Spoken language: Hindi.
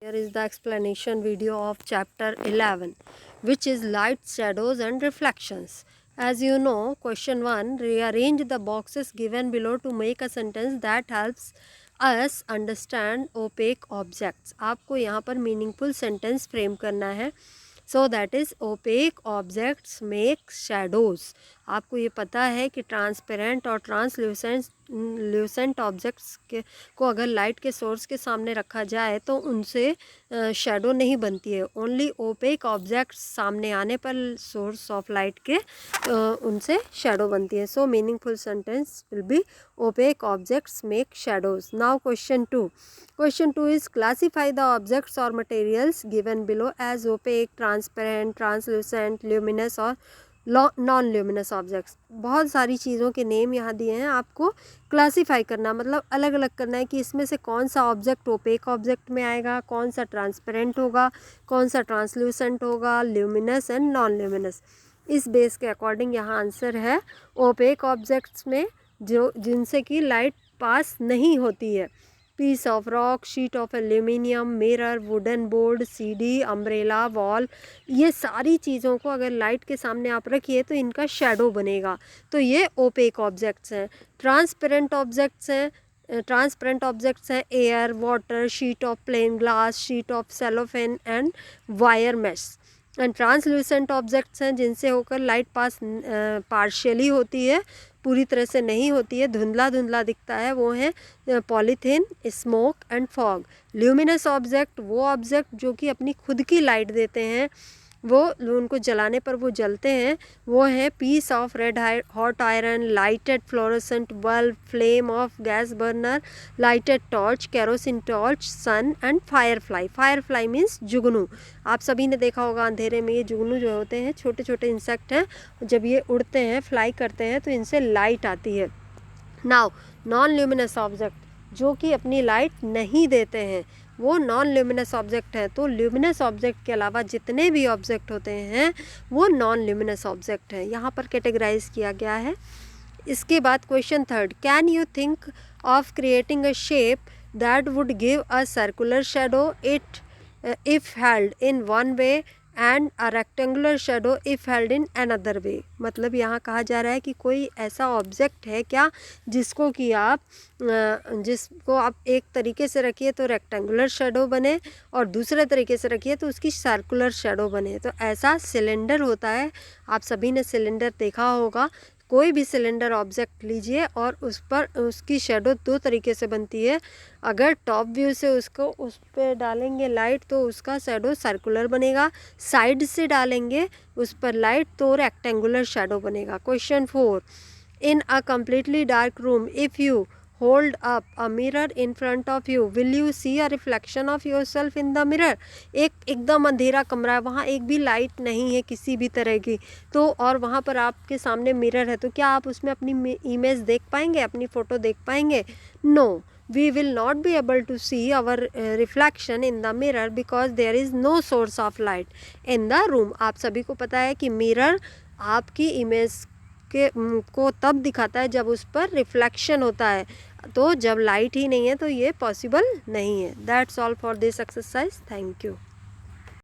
Here is the explanation video of chapter 11, which is light, shadows and reflections. As you know, question 1, rearrange the boxes given below to make a sentence that helps us understand opaque objects. आपको यहाँ पर मीनिंगफुल सेंटेंस फ्रेम करना है. So that is opaque objects make shadows. आपको ये पता है कि ट्रांसपेरेंट और ट्रांसल्यूसेंट ऑब्जेक्ट्स के को अगर लाइट के सोर्स के सामने रखा जाए तो उनसे शेडो नहीं बनती है. ओनली ओपेक ऑब्जेक्ट्स सामने आने पर सोर्स ऑफ लाइट के उनसे शेडो बनती है. So meaningful sentence will be opaque objects make shadows. Now question 2. Question 2 is classify the objects or materials given below as opaque, transparent, translucent, luminous और नॉन ल्यूमिनस ऑब्जेक्ट्स. बहुत सारी चीज़ों के नेम यहाँ दिए हैं. आपको क्लासीफाई करना मतलब अलग अलग करना है कि इसमें से कौन सा ऑब्जेक्ट ओपेक ऑब्जेक्ट में आएगा, कौन सा ट्रांसपेरेंट होगा, कौन सा ट्रांसल्यूसेंट होगा, ल्यूमिनस एंड नॉन ल्यूमिनस. इस बेस के अकॉर्डिंग यहाँ आंसर है ओपेक ऑब्जेक्ट्स में जो जिनसे कि लाइट पास नहीं होती है. Piece of rock, sheet of aluminium, mirror, wooden board, CD, umbrella, wall, ये सारी चीज़ों को अगर लाइट के सामने आप रखिए तो इनका शेडो बनेगा. तो ये ओपेक ऑब्जेक्ट्स हैं. ट्रांसपेरेंट ऑब्जेक्ट्स हैं air, water, sheet of plane glass, sheet of cellophane and wire mesh. And translucent objects हैं जिनसे होकर लाइट पास पार्शियली होती है, पूरी तरह से नहीं होती है, धुंधला धुंधला दिखता है, वो है polythene, smoke and fog. Luminous object वो ऑब्जेक्ट जो कि अपनी खुद की लाइट देते हैं, वो उनको जलाने पर वो जलते हैं, वो है piece of red hot iron, lighted fluorescent bulb, flame of gas burner, lighted torch, kerosene torch, sun and firefly. Firefly means जुगनू. आप सभी ने देखा होगा अंधेरे में ये जुगनू जो होते हैं छोटे छोटे इंसेक्ट हैं, जब ये उड़ते हैं, फ्लाई करते हैं तो इनसे लाइट आती है. नाउ नॉन ल्यूमिनस ऑब्जेक्ट जो कि अपनी लाइट नहीं देते हैं वो नॉन ल्यूमिनस ऑब्जेक्ट है. तो ल्यूमिनस ऑब्जेक्ट के अलावा जितने भी ऑब्जेक्ट होते हैं वो नॉन ल्यूमिनस ऑब्जेक्ट हैं. यहाँ पर कैटेगराइज किया गया है. इसके बाद question 3, can you think of creating a shape that would give a circular shadow it if held in one way and a rectangular shadow if held in another way. मतलब यहाँ कहा जा रहा है कि कोई ऐसा ऑब्जेक्ट है क्या जिसको आप एक तरीके से रखिए तो रेक्टेंगुलर शेडो बने और दूसरे तरीके से रखिए तो उसकी सर्कुलर शेडो बने. तो ऐसा सिलेंडर होता है, आप सभी ने सिलेंडर देखा होगा. कोई भी सिलेंडर ऑब्जेक्ट लीजिए और उस पर उसकी शेडो दो तरीके से बनती है. अगर टॉप व्यू से उस पर डालेंगे लाइट तो उसका शेडो सर्कुलर बनेगा, साइड से डालेंगे उस पर लाइट तो रेक्टेंगुलर शेडो बनेगा. Question 4, in a completely dark room if you hold up a mirror in front of you will you see a reflection of yourself in the mirror. एकदम अंधेरा कमरा है, वहाँ एक भी लाइट नहीं है किसी भी तरह की, तो और वहाँ पर आपके सामने मिरर है, तो क्या आप उसमें अपनी इमेज देख पाएंगे, अपनी फ़ोटो देख पाएंगे? No, we will not be able to see our reflection in the mirror because there is no source of light in the room. आप सभी को पता है कि मिरर आपकी इमेज को तब दिखाता है जब उस पर रिफ्लेक्शन होता है, तो जब लाइट ही नहीं है तो ये पॉसिबल नहीं है. That's all for this exercise. Thank you.